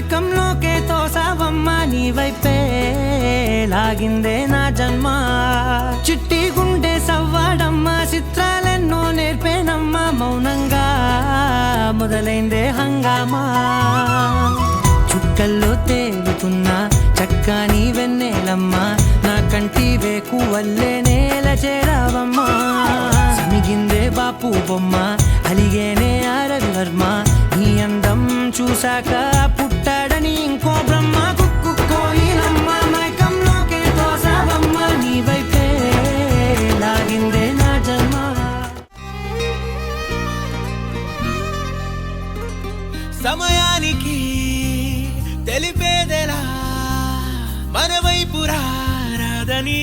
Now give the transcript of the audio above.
మైకంలోకే తోసావమ్మా నీ వైపే లాగిందే నా జన్మ చిట్టి గుండె సవ్వాడమ్మా చిత్రాలెన్నో నేర్పేనమ్మా మౌనంగా మొదలైందే హంగామా చుక్కల్లో తేలుతున్నా చక్కని వెన్నెలమ్మా నా కంటి వేకు వల్లే నేల చేరావమ్మా సమిగిందే బాపు బొమ్మ అలిగేనే ఆరవి వర్మ నీ అందం చూశాక పుట్టాడని ఇంకో బ్రహ్మ కుక్కు కోయిలమ్మ మైకంలోకే తోసావమ్మ నీ వైపే లాగిందే నా జన్మ సమయానికి తెలిపేదెలా మన వైపు రాదని